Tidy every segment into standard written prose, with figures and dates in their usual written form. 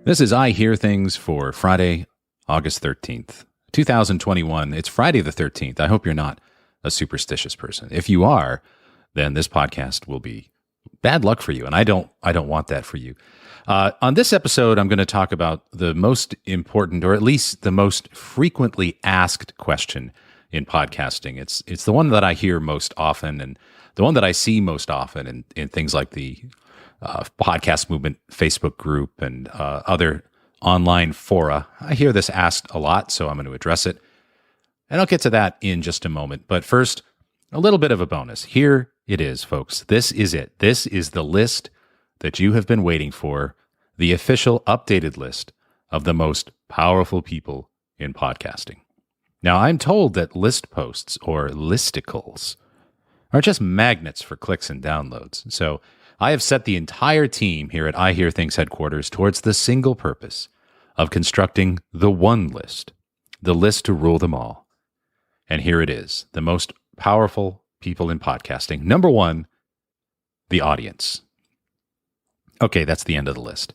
This is I Hear Things for Friday, August 13th, 2021. It's Friday the 13th. I hope you're not a superstitious person. If you are, then this podcast will be bad luck for you, and I don't want that for you. On this episode, I'm going to talk about the most important, or at least the most frequently asked question in podcasting. It's the one that I hear most often, and the one that I see most often in things like the podcast movement Facebook group and other online fora. I hear this asked a lot, so I'm going to address it. And I'll get to that in just a moment. But first, a little bit of a bonus. Here it is, folks. This is it. This is the list that you have been waiting for, the official updated list of the most powerful people in podcasting. Now, I'm told that list posts, or listicles, are just magnets for clicks and downloads. So I have set the entire team here at I Hear Things headquarters towards the single purpose of constructing the one list, the list to rule them all. And here it is, the most powerful people in podcasting. Number one, the audience. Okay, that's the end of the list.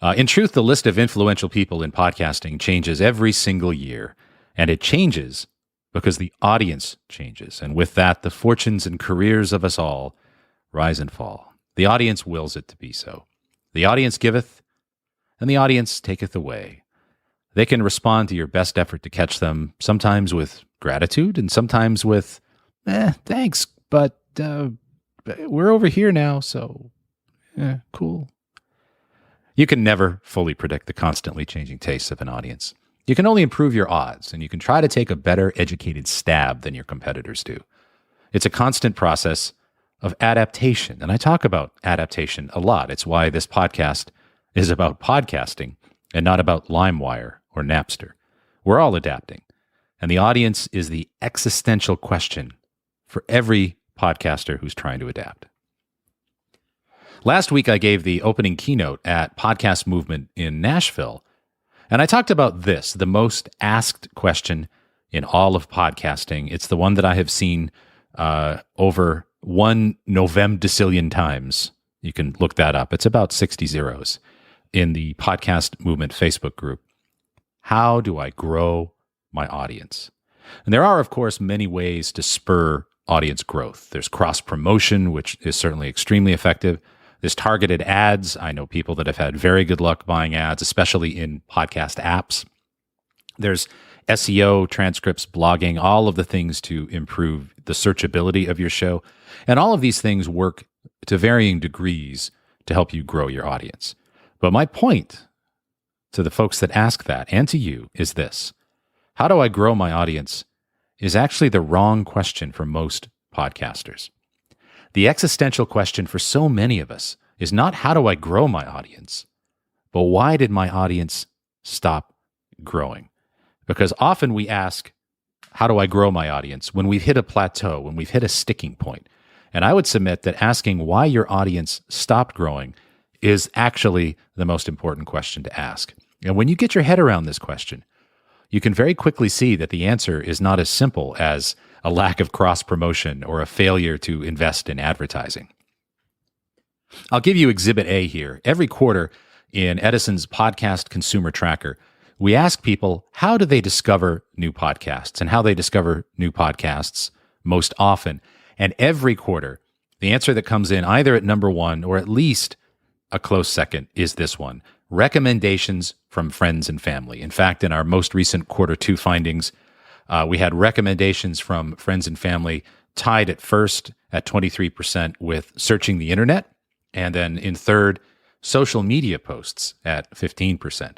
In truth, the list of influential people in podcasting changes every single year, and it changes because the audience changes. And with that, the fortunes and careers of us all rise and fall. The audience wills it to be so. The audience giveth, and the audience taketh away. They can respond to your best effort to catch them, sometimes with gratitude, and sometimes with, thanks, but we're over here now, so cool. You can never fully predict the constantly changing tastes of an audience. You can only improve your odds, and you can try to take a better educated stab than your competitors do. It's a constant process of adaptation. And I talk about adaptation a lot. It's why this podcast is about podcasting and not about LimeWire or Napster. We're all adapting. And the audience is the existential question for every podcaster who's trying to adapt. Last week, I gave the opening keynote at Podcast Movement in Nashville. And I talked about this, the most asked question in all of podcasting. It's the one that I have seen over 1 novemdecillion times. You can look that up. It's about 60 zeros in the Podcast Movement Facebook group. How do I grow my audience? And there are, of course, many ways to spur audience growth. There's cross-promotion, which is certainly extremely effective. There's targeted ads. I know people that have had very good luck buying ads, especially in podcast apps. There's SEO, transcripts, blogging, all of the things to improve the searchability of your show. And all of these things work to varying degrees to help you grow your audience. But my point to the folks that ask that, and to you, is this. How do I grow my audience is actually the wrong question for most podcasters. The existential question for so many of us is not how do I grow my audience, but why did my audience stop growing? Because often we ask, how do I grow my audience when we've hit a plateau, when we've hit a sticking point? And I would submit that asking why your audience stopped growing is actually the most important question to ask. And when you get your head around this question, you can very quickly see that the answer is not as simple as a lack of cross-promotion or a failure to invest in advertising. I'll give you Exhibit A here. Every quarter in Edison's Podcast Consumer Tracker, we ask people how do they discover new podcasts and how they discover new podcasts most often. And every quarter, the answer that comes in either at number one or at least a close second is this one: recommendations from friends and family. In fact, in our most recent quarter two findings, we had recommendations from friends and family tied at first at 23% with searching the internet, and then in third, social media posts at 15%.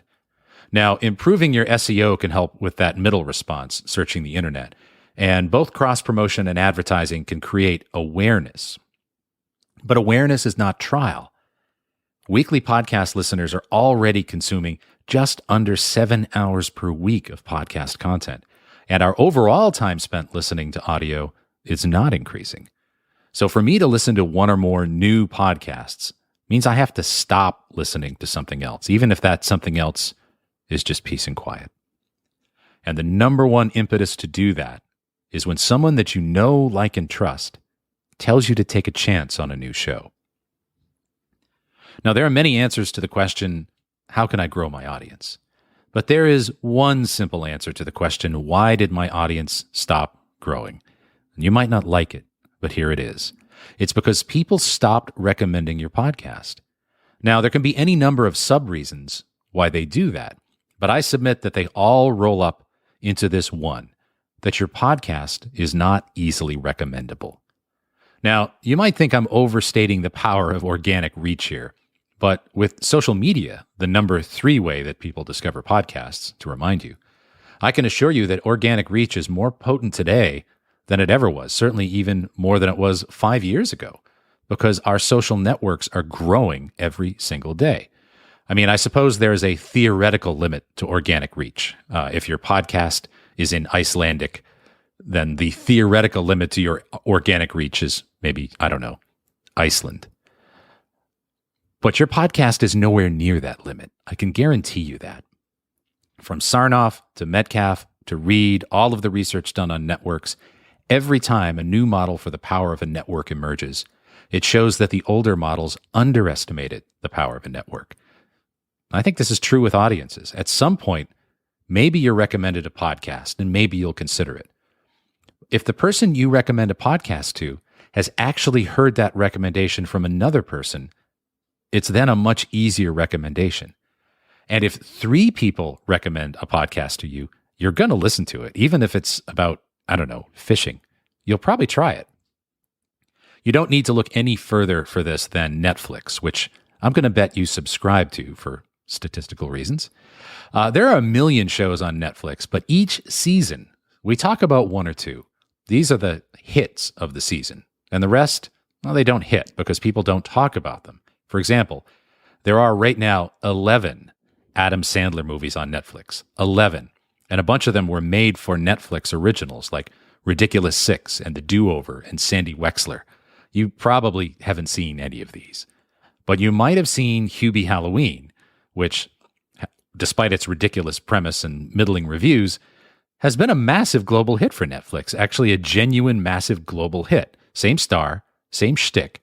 Now, improving your SEO can help with that middle response, searching the internet. And both cross-promotion and advertising can create awareness. But awareness is not trial. Weekly podcast listeners are already consuming just under 7 hours per week of podcast content. And our overall time spent listening to audio is not increasing. So for me to listen to one or more new podcasts means I have to stop listening to something else, even if that something else is just peace and quiet. And the number one impetus to do that is when someone that you know, like, and trust tells you to take a chance on a new show. Now, there are many answers to the question, how can I grow my audience? But there is one simple answer to the question, why did my audience stop growing? And you might not like it, but here it is. It's because people stopped recommending your podcast. Now, there can be any number of sub-reasons why they do that, but I submit that they all roll up into this one, that your podcast is not easily recommendable. Now, you might think I'm overstating the power of organic reach here, but with social media, the number 3 way that people discover podcasts, to remind you, I can assure you that organic reach is more potent today than it ever was, certainly even more than it was 5 years ago, because our social networks are growing every single day. I mean, I suppose there is a theoretical limit to organic reach. If your podcast is in Icelandic, then the theoretical limit to your organic reach is maybe, I don't know, Iceland. But your podcast is nowhere near that limit. I can guarantee you that. From Sarnoff to Metcalf to Reed, all of the research done on networks, every time a new model for the power of a network emerges, it shows that the older models underestimated the power of a network. I think this is true with audiences. At some point, maybe you're recommended a podcast and maybe you'll consider it. If the person you recommend a podcast to has actually heard that recommendation from another person, it's then a much easier recommendation. And if 3 people recommend a podcast to you, you're going to listen to it, even if it's about, I don't know, fishing. You'll probably try it. You don't need to look any further for this than Netflix, which I'm going to bet you subscribe to for statistical reasons. There are a million shows on Netflix, but each season we talk about 1 or 2. These are the hits of the season. And the rest, well, they don't hit because people don't talk about them. For example, there are right now 11 Adam Sandler movies on Netflix. 11. And a bunch of them were made for Netflix originals like Ridiculous Six and The Do-Over and Sandy Wexler. You probably haven't seen any of these. But you might have seen Hubie Halloween, which, despite its ridiculous premise and middling reviews, has been a massive global hit for Netflix. Actually, a genuine massive global hit. Same star, same shtick,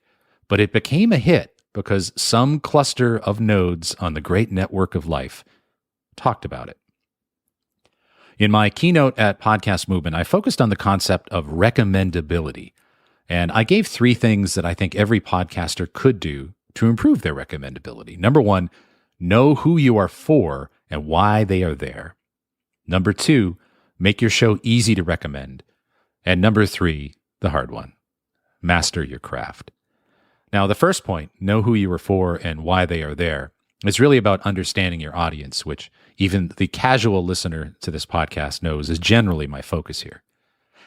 but it became a hit because some cluster of nodes on the great network of life talked about it. In my keynote at Podcast Movement, I focused on the concept of recommendability, and I gave 3 things that I think every podcaster could do to improve their recommendability. Number 1, know who you are for and why they are there. Number 2, make your show easy to recommend. And number 3, the hard one, master your craft. Now, the first point, know who you are for and why they are there, is really about understanding your audience, which even the casual listener to this podcast knows is generally my focus here.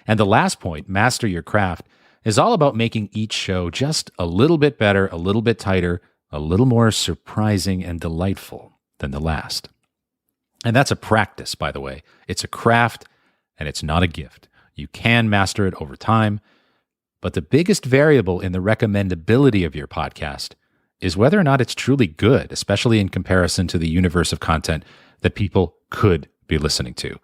And the last point, master your craft, is all about making each show just a little bit better, a little bit tighter, a little more surprising and delightful than the last. And that's a practice, by the way. It's a craft, and it's not a gift. You can master it over time, but the biggest variable in the recommendability of your podcast is whether or not it's truly good, especially in comparison to the universe of content that people could be listening to.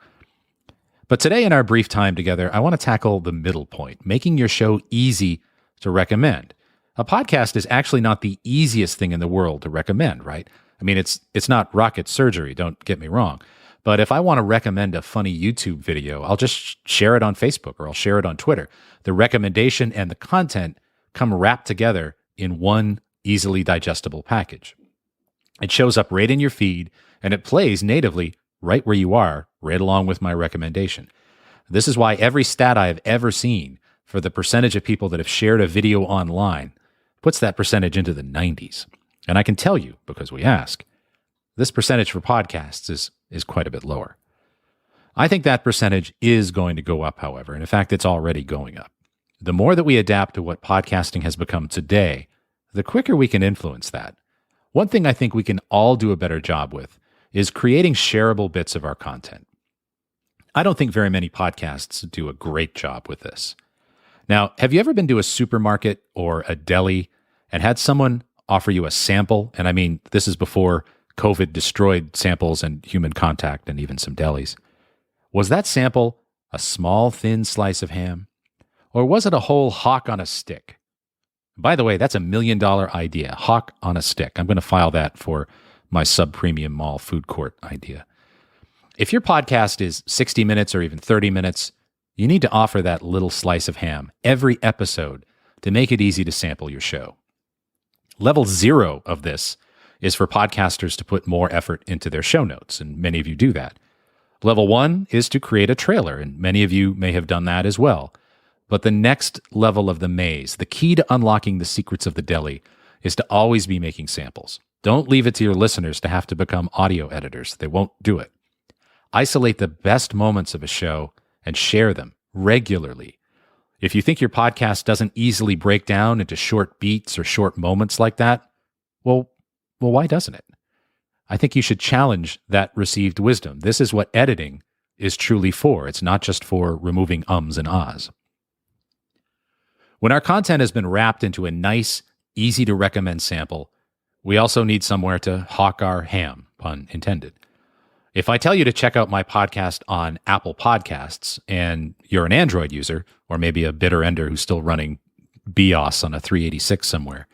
But today, in our brief time together, I want to tackle the middle point, making your show easy to recommend. A podcast is actually not the easiest thing in the world to recommend, right? I mean, it's not rocket surgery, don't get me wrong. But if I want to recommend a funny YouTube video, I'll just share it on Facebook or I'll share it on Twitter. The recommendation and the content come wrapped together in one easily digestible package. It shows up right in your feed and it plays natively right where you are, right along with my recommendation. This is why every stat I have ever seen for the percentage of people that have shared a video online puts that percentage into the 90s. And I can tell you, because we ask, this percentage for podcasts is quite a bit lower. I think that percentage is going to go up, however, and in fact, it's already going up. The more that we adapt to what podcasting has become today, the quicker we can influence that. One thing I think we can all do a better job with is creating shareable bits of our content. I don't think very many podcasts do a great job with this. Now, have you ever been to a supermarket or a deli and had someone offer you a sample? And I mean, this is before COVID destroyed samples and human contact and even some delis. Was that sample a small, thin slice of ham? Or was it a whole hawk on a stick? By the way, that's $1 million idea, hawk on a stick. I'm going to file that for my sub-premium mall food court idea. If your podcast is 60 minutes or even 30 minutes, you need to offer that little slice of ham every episode to make it easy to sample your show. Level 0 of this is for podcasters to put more effort into their show notes, and many of you do that. Level 1 is to create a trailer, and many of you may have done that as well. But the next level of the maze, the key to unlocking the secrets of the deli, is to always be making samples. Don't leave it to your listeners to have to become audio editors. They won't do it. Isolate the best moments of a show and share them regularly. If you think your podcast doesn't easily break down into short beats or short moments like that, well, why doesn't it? I think you should challenge that received wisdom. This is what editing is truly for. It's not just for removing ums and ahs. When our content has been wrapped into a nice, easy to recommend sample, we also need somewhere to hawk our ham, pun intended. If I tell you to check out my podcast on Apple Podcasts and you're an Android user, or maybe a bitter ender who's still running BIOS on a 386 somewhere,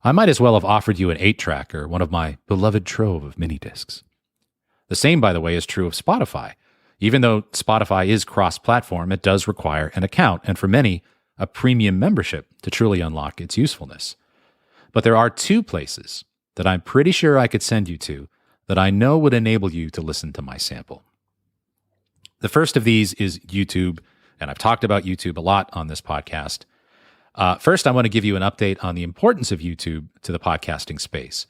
I might as well have offered you an 8-track or one of my beloved trove of mini discs. The same, by the way, is true of Spotify. Even though Spotify is cross-platform, it does require an account, and for many, a premium membership to truly unlock its usefulness. But there are 2 places that I'm pretty sure I could send you to that I know would enable you to listen to my sample. The first of these is YouTube, and I've talked about YouTube a lot on this podcast. First, I want to give you an update on the importance of YouTube to the podcasting space.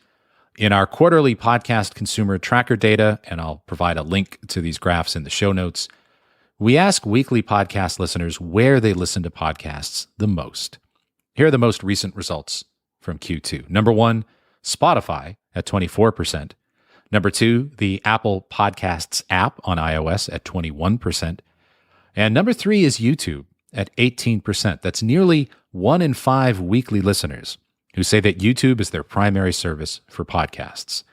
In our quarterly podcast consumer tracker data, and I'll provide a link to these graphs in the show notes, we ask weekly podcast listeners where they listen to podcasts the most. Here are the most recent results from Q2. Number 1, Spotify at 24%. Number 2, the Apple Podcasts app on iOS at 21%. And number 3 is YouTube at 18%. That's nearly 1 in 5 weekly listeners who say that YouTube is their primary service for podcasts.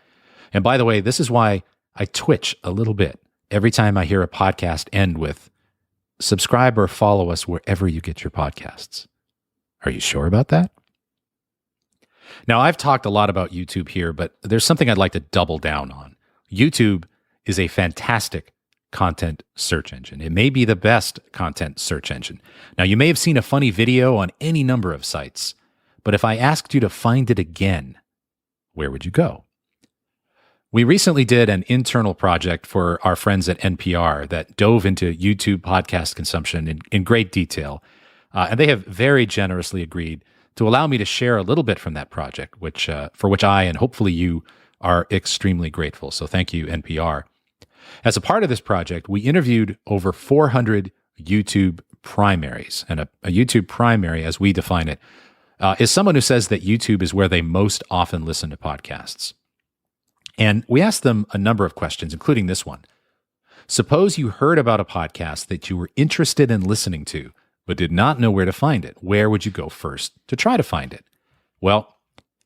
And by the way, this is why I twitch a little bit every time I hear a podcast end with, subscribe or follow us wherever you get your podcasts. Are you sure about that? Now, I've talked a lot about YouTube here, but there's something I'd like to double down on. YouTube is a fantastic content search engine. It may be the best content search engine. Now, you may have seen a funny video on any number of sites, but if I asked you to find it again, where would you go? We recently did an internal project for our friends at NPR that dove into YouTube podcast consumption in great detail, and they have very generously agreed to allow me to share a little bit from that project, for which I and hopefully you are extremely grateful. So thank you, NPR. As a part of this project, we interviewed over 400 YouTube primaries, and a YouTube primary, as we define it, is someone who says that YouTube is where they most often listen to podcasts. And we asked them a number of questions, including this one. Suppose you heard about a podcast that you were interested in listening to, but did not know where to find it. Where would you go first to try to find it? Well,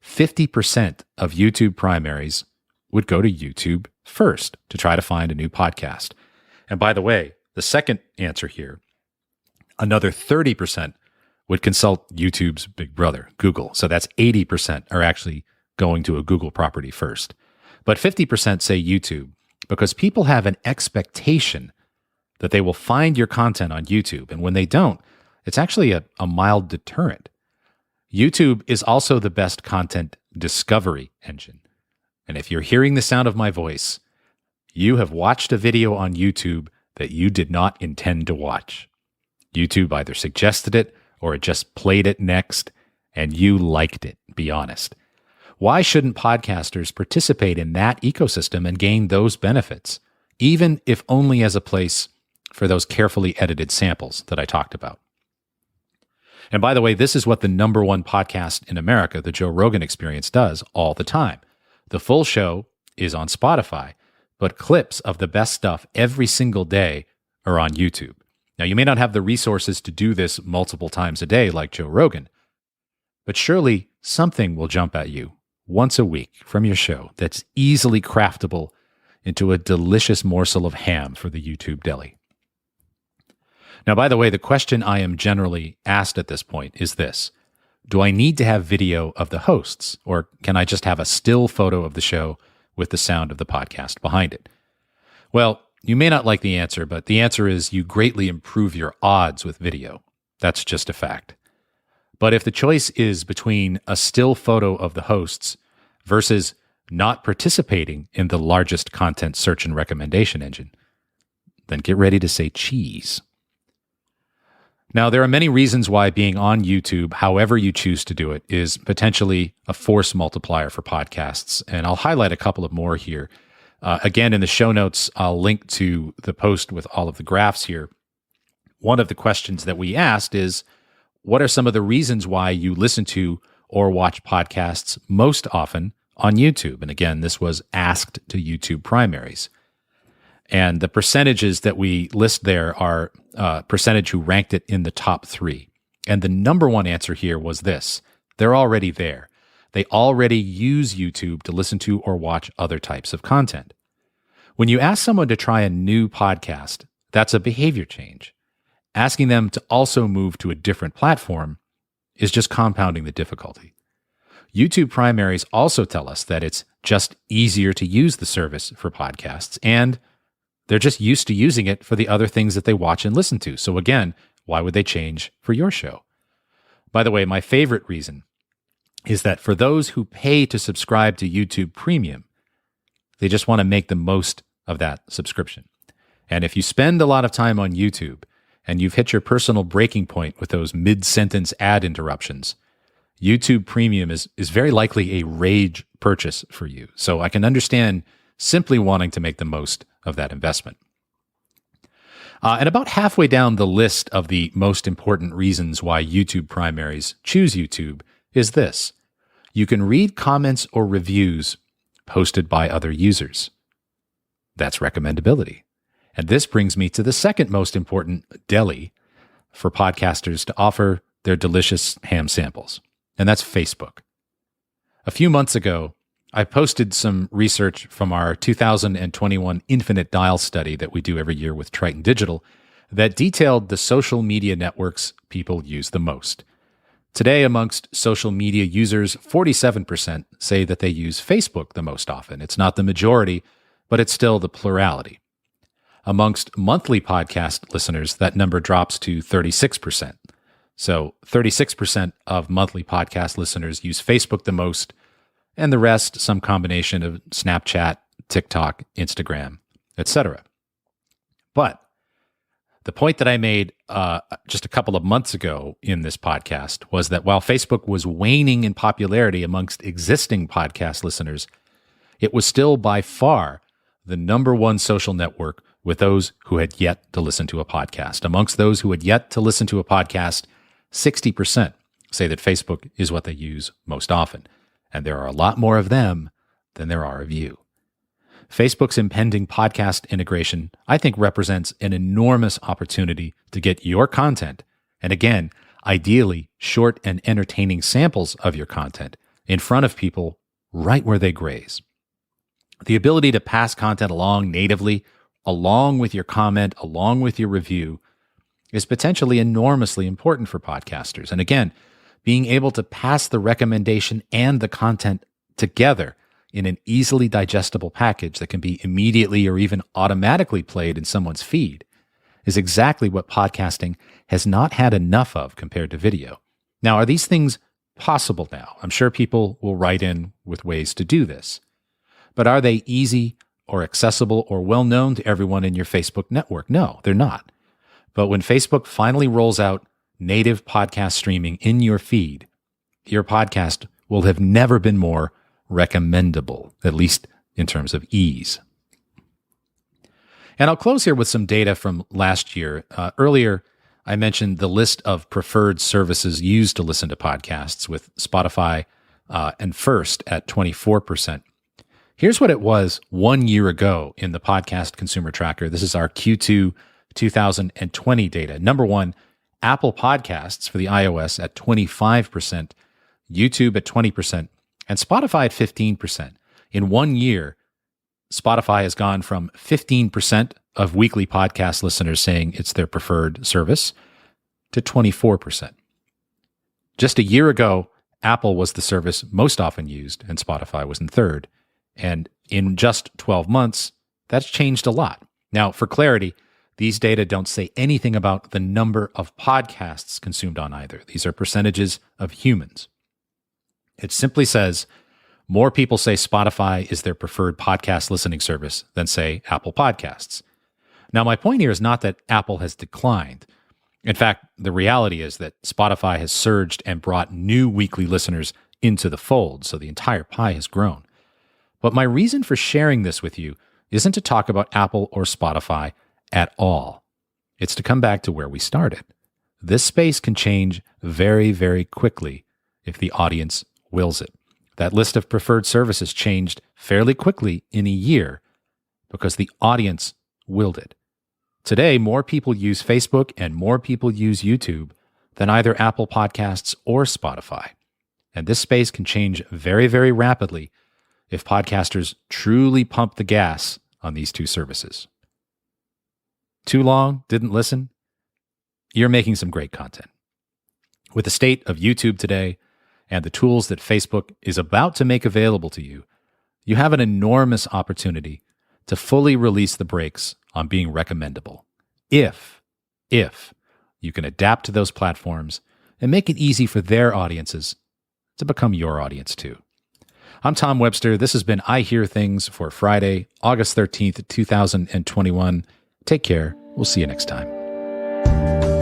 50% of YouTube primaries would go to YouTube first to try to find a new podcast. And by the way, the second answer here, another 30% would consult YouTube's big brother, Google. So that's 80% are actually going to a Google property first. But 50% say YouTube because people have an expectation that they will find your content on YouTube. And when they don't, it's actually a mild deterrent. YouTube is also the best content discovery engine. And if you're hearing the sound of my voice, you have watched a video on YouTube that you did not intend to watch. YouTube either suggested it or it just played it next, and you liked it, be honest. Why shouldn't podcasters participate in that ecosystem and gain those benefits, even if only as a place for those carefully edited samples that I talked about? And by the way, this is what the number 1 podcast in America, The Joe Rogan Experience, does all the time. The full show is on Spotify, but clips of the best stuff every single day are on YouTube. Now, you may not have the resources to do this multiple times a day like Joe Rogan, but surely something will jump at you once a week from your show that's easily craftable into a delicious morsel of ham for the YouTube deli. Now, by the way, the question I am generally asked at this point is this: do I need to have video of the hosts, or can I just have a still photo of the show with the sound of the podcast behind it? Well, you may not like the answer, but the answer is you greatly improve your odds with video. That's just a fact. But if the choice is between a still photo of the hosts versus not participating in the largest content search and recommendation engine, then get ready to say cheese. Now, there are many reasons why being on YouTube, however you choose to do it, is potentially a force multiplier for podcasts. And I'll highlight a couple of more here. Again, in the show notes, I'll link to the post with all of the graphs here. One of the questions that we asked is, what are some of the reasons why you listen to or watch podcasts most often on YouTube? And again, this was asked to YouTube primaries. And the percentages that we list there are percentage who ranked it in the top 3. And the number one answer here was this: they're already there. They already use YouTube to listen to or watch other types of content. When you ask someone to try a new podcast, that's a behavior change. Asking them to also move to a different platform is just compounding the difficulty. YouTube primaries also tell us that it's just easier to use the service for podcasts, and they're just used to using it for the other things that they watch and listen to. So again, why would they change for your show? By the way, my favorite reason is that for those who pay to subscribe to YouTube Premium, they just want to make the most of that subscription. And if you spend a lot of time on YouTube and you've hit your personal breaking point with those mid-sentence ad interruptions, YouTube Premium is very likely a rage purchase for you. So I can understand simply wanting to make the most of that investment. And about halfway down the list of the most important reasons why YouTube primaries choose YouTube is this: you can read comments or reviews posted by other users. That's recommendability. And this brings me to the second most important deli for podcasters to offer their delicious ham samples, and that's Facebook. A few months ago, I posted some research from our 2021 Infinite Dial study that we do every year with Triton Digital that detailed the social media networks people use the most. Today, amongst social media users, 47% say that they use Facebook the most often. It's not the majority, but it's still the plurality. Amongst monthly podcast listeners, that number drops to 36%. So 36% of monthly podcast listeners use Facebook the most, and the rest, some combination of Snapchat, TikTok, Instagram, etc. But the point that I made just a couple of months ago in this podcast was that while Facebook was waning in popularity amongst existing podcast listeners, it was still by far the number one social network with those who had yet to listen to a podcast. Amongst those who had yet to listen to a podcast, 60% say that Facebook is what they use most often. And there are a lot more of them than there are of you. Facebook's impending podcast integration, I think, represents an enormous opportunity to get your content, and again, ideally short and entertaining samples of your content, in front of people right where they graze. The ability to pass content along natively, along with your comment, along with your review, is potentially enormously important for podcasters. And again, being able to pass the recommendation and the content together in an easily digestible package that can be immediately or even automatically played in someone's feed is exactly what podcasting has not had enough of compared to video. Now, are these things possible now? I'm sure people will write in with ways to do this. But are they easy or accessible or well-known to everyone in your Facebook network? No, they're not. But when Facebook finally rolls out native podcast streaming in your feed, your podcast will have never been more recommendable, at least in terms of ease. And I'll close here with some data from last year. Earlier, I mentioned the list of preferred services used to listen to podcasts, with Spotify and First at 24%. Here's what it was 1 year ago in the Podcast Consumer Tracker. This is our Q2 2020 data. Number one, Apple Podcasts for the iOS at 25%, YouTube at 20%, and Spotify at 15%. In 1 year, Spotify has gone from 15% of weekly podcast listeners saying it's their preferred service to 24%. Just a year ago, Apple was the service most often used, and Spotify was in third. And in just 12 months, that's changed a lot. Now, for clarity, these data don't say anything about the number of podcasts consumed on either. These are percentages of humans. It simply says more people say Spotify is their preferred podcast listening service than say Apple Podcasts. Now, my point here is not that Apple has declined. In fact, the reality is that Spotify has surged and brought new weekly listeners into the fold, so the entire pie has grown. But my reason for sharing this with you isn't to talk about Apple or Spotify at all. It's to come back to where we started. This space can change very, very quickly if the audience wills it. That list of preferred services changed fairly quickly in a year because the audience willed it. Today, more people use Facebook and more people use YouTube than either Apple Podcasts or Spotify. And this space can change very, very rapidly if podcasters truly pump the gas on these two services. Too long? Didn't listen? You're making some great content. With the state of YouTube today and the tools that Facebook is about to make available to you, you have an enormous opportunity to fully release the brakes on being recommendable. If you can adapt to those platforms and make it easy for their audiences to become your audience too. I'm Tom Webster. This has been I Hear Things for Friday, August 13th, 2021. Take care. We'll see you next time.